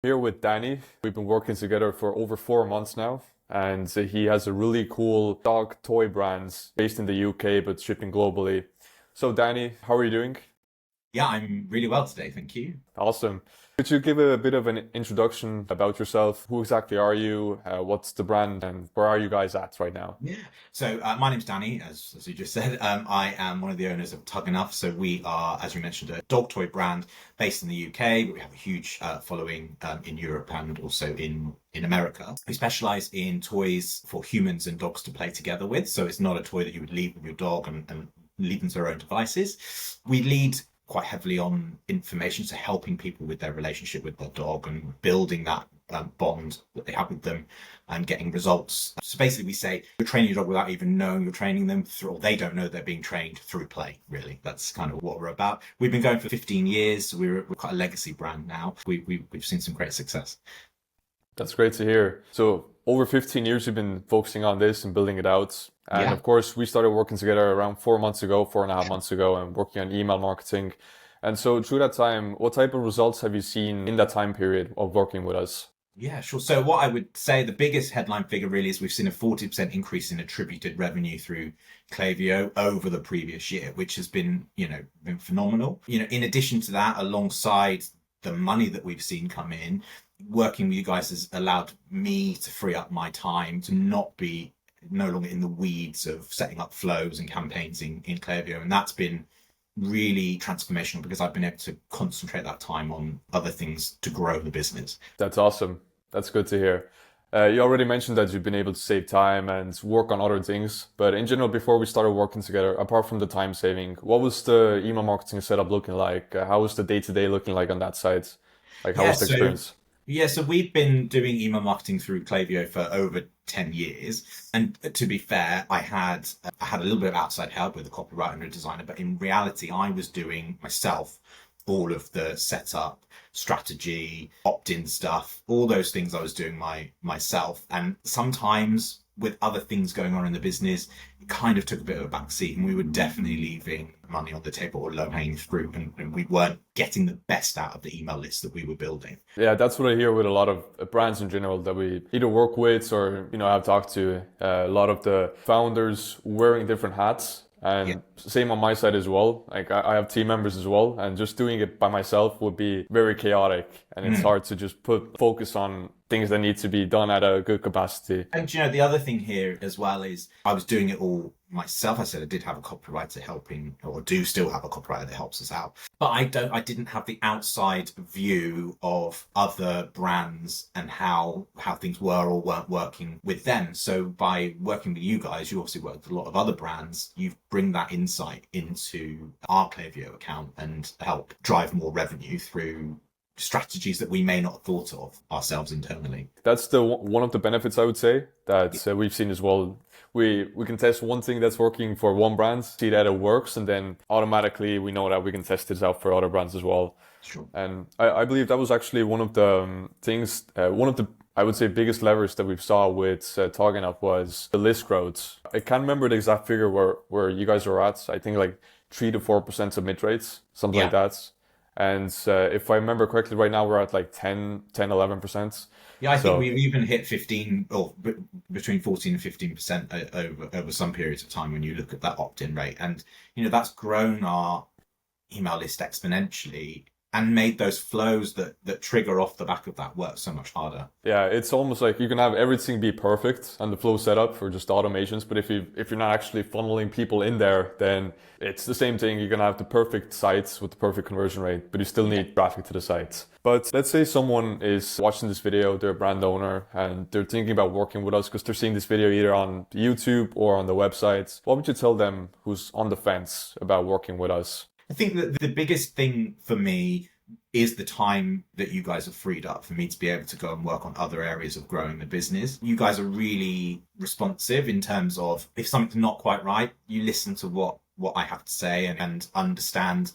Here with Danny. We've been working together for over 4 months now, and he has a really cool dog toy brand based in the UK but shipping globally. So, Danny, how are you doing? Yeah, I'm really well today, thank you. Awesome. Could you give a bit of an introduction about yourself? Who exactly are you? What's the brand, and where are you guys at right now? Yeah. So my name's Danny, as you just said. I am one of the owners of Tug Enough. So we are, as you mentioned, a dog toy brand based in the UK, but we have a huge following in Europe and also in America. We specialize in toys for humans and dogs to play together with. So it's not a toy that you would leave with your dog and leave them to their own devices. We lead quite heavily on information, so helping people with their relationship with their dog and building that bond that they have with them and getting results. So basically we say you're training your dog without even knowing you're training them through, or they don't know they're being trained through play, really. That's kind of what we're about. We've been going for 15 years. So we're quite a legacy brand now. We've seen some great success. That's great to hear. So, over 15 years, you've been focusing on this and building it out. And Yeah. of course, we started working together around 4 months ago, 4.5 months ago, and working on email marketing. And so, through that time, what type of results have you seen in that time period of working with us? Yeah, sure. So what I would say the biggest headline figure really is we've seen a 40% increase in attributed revenue through Klaviyo over the previous year, which has been phenomenal. In addition to that, alongside the money that we've seen come in, working with you guys has allowed me to free up my time to not be no longer in the weeds of setting up flows and campaigns in Klaviyo. And that's been really transformational because I've been able to concentrate that time on other things to grow the business. That's awesome. That's good to hear. You already mentioned that you've been able to save time and work on other things, but in general, before we started working together, apart from the time saving, what was the email marketing setup looking like? How was the day to day looking like on that side? Like, how Yeah, was the so experience? so we've been doing email marketing through Klaviyo for over 10 years. And to be fair, I had a little bit of outside help with a copywriter and a designer, but in reality, I was doing myself all of the setup, strategy, opt-in stuff, all those things I was doing myself. And sometimes with other things going on in the business, it kind of took a bit of a backseat and we were definitely leaving money on the table or low-hanging fruit and we weren't getting the best out of the email list that we were building. Yeah, that's what I hear with a lot of brands in general that we either work with or, have talked to a lot of the founders wearing different hats. Yeah. And same on my side as well. Like I have team members as well, and just doing it by myself would be very chaotic, and it's Mm. hard to just put focus on things that need to be done at a good capacity. And the other thing here as well is I was doing it all myself. I said I did have a copywriter helping, or do still have a copywriter that helps us out. But I didn't have the outside view of other brands and how things were or weren't working with them. So by working with you guys, you obviously work with a lot of other brands. You bring that insight into our Klaviyo account and help drive more revenue through strategies that we may not have thought of ourselves internally. That's the one of the benefits I would say that we've seen as well. We can test one thing that's working for one brand, see that it works, and then automatically we know that we can test this out for other brands as well. Sure. And I believe that was actually one of the things, one of the, I would say, biggest levers that we saw with Talking Up was the list growth. I can't remember the exact figure where you guys were at. I think like 3 to 4% submit rates, something like Yeah. that. And if I remember correctly, right now we're at like 11%. Yeah, I think So we've even hit 15 or between 14 and 15% over some periods of time when you look at that opt-in rate. And, that's grown our email list exponentially and made those flows that trigger off the back of that work so much harder. yeah, it's almost like you can have everything be perfect and the flow setup for just automations, but if you're not actually funneling people in there, then it's the same thing. You're gonna have the perfect sites with the perfect conversion rate, but you still Yeah. need traffic to the site. But let's say someone is watching this video, they're a brand owner, and they're thinking about working with us because they're seeing this video either on YouTube or on the website. What would you tell them who's on the fence about working with us? I think that the biggest thing for me is the time that you guys have freed up for me to be able to go and work on other areas of growing the business. You guys are really responsive in terms of if something's not quite right, you listen to what I have to say and understand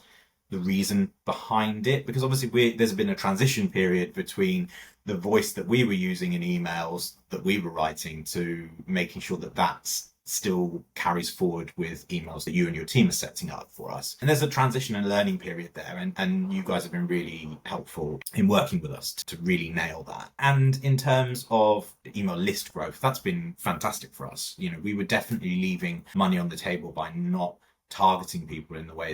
the reason behind it. Because obviously there's been a transition period between the voice that we were using in emails that we were writing to making sure that that's still carries forward with emails that you and your team are setting up for us. And there's a transition and learning period there. And you guys have been really helpful in working with us to really nail that. And in terms of email list growth, that's been fantastic for us. You know, we were definitely leaving money on the table by not targeting people in the way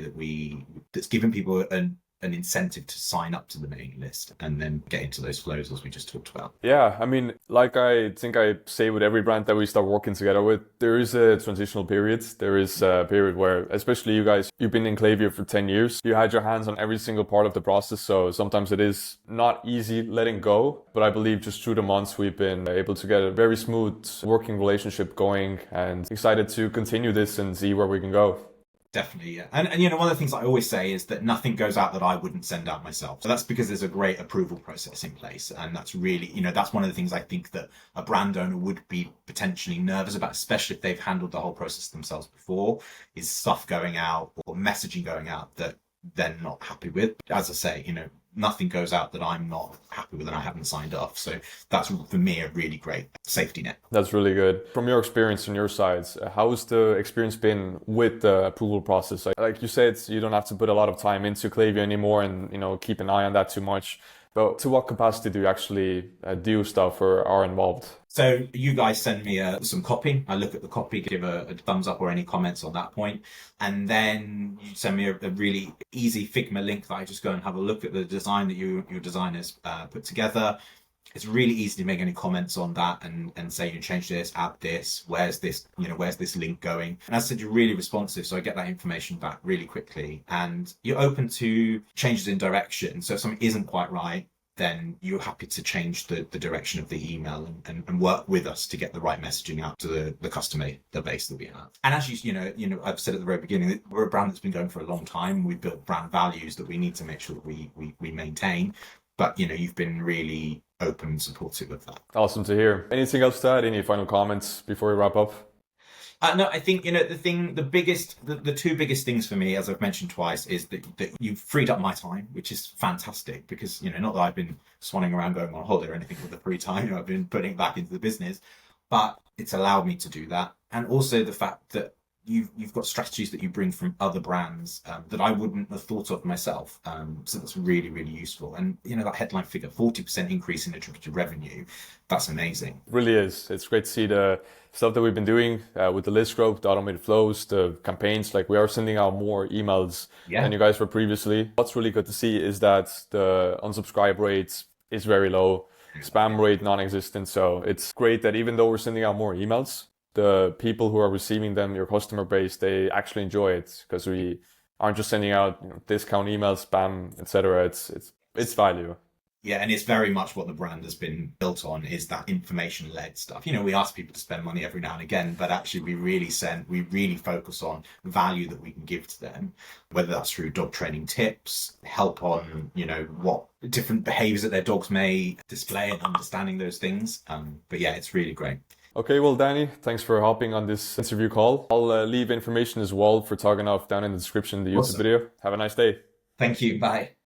that's given people an incentive to sign up to the mailing list and then get into those flows as we just talked about. Yeah, I mean, like I think I say with every brand that we start working together with, there is a transitional period. There is a period where, especially you guys, you've been in Klaviyo for 10 years. You had your hands on every single part of the process. So sometimes it is not easy letting go. But I believe just through the months, we've been able to get a very smooth working relationship going and excited to continue this and see where we can go. Definitely, yeah. And you know, one of the things I always say is that nothing goes out that I wouldn't send out myself. So that's because there's a great approval process in place. And that's really, you know, that's one of the things I think that a brand owner would be potentially nervous about, especially if they've handled the whole process themselves before, is stuff going out or messaging going out that they're not happy with. As I say, you know, nothing goes out that I'm not happy with and I haven't signed off. So that's for me a really great safety net. That's really good. From your experience on your sides, how's the experience been with the approval process? Like you said, you don't have to put a lot of time into Klaviyo anymore and, you know, keep an eye on that too much. But to what capacity do you actually do stuff or are involved? So you guys send me some copy. I look at the copy, give a thumbs up or any comments on that point. And then you send me a really easy Figma link that I just go and have a look at the design that your designers put together. It's really easy to make any comments on that and say, you change this, add this, where's this link going? And as I said, you're really responsive. So I get that information back really quickly and you're open to changes in direction. So if something isn't quite right, then you're happy to change the direction of the email and work with us to get the right messaging out to the customer, the base that we have. And as you know, I've said at the very beginning, we're a brand that's been going for a long time. We've built brand values that we need to make sure that we maintain. But, you know, you've been really open and supportive of that. Awesome to hear. Anything else to add? Any final comments before we wrap up? No, I think, you know, the two biggest things for me, as I've mentioned twice, is that you've freed up my time, which is fantastic because, you know, not that I've been swanning around going on holiday or anything with the free time, you know, I've been putting it back into the business, but it's allowed me to do that. And also the fact that you've got strategies that you bring from other brands that I wouldn't have thought of myself. So that's really, really useful. And, you know, that headline figure, 40% increase in attributed revenue, that's amazing. It really is. It's great to see the stuff that we've been doing with the list growth, the automated flows, the campaigns. Like we are sending out more emails than you guys were previously. What's really good to see is that the unsubscribe rate is very low, spam rate non-existent. So it's great that even though we're sending out more emails, the people who are receiving them, your customer base, they actually enjoy it because we aren't just sending out, you know, discount emails, spam, etc. It's value. Yeah, and it's very much what the brand has been built on is that information-led stuff. You know, we ask people to spend money every now and again, but actually we really focus on value that we can give to them, whether that's through dog training tips, help on, you know, what different behaviors that their dogs may display and understanding those things. But yeah, it's really great. Okay, well, Danny, thanks for hopping on this interview call. I'll leave information as well for Togging Off down in the description of the YouTube video. Have a nice day. Thank you. Bye.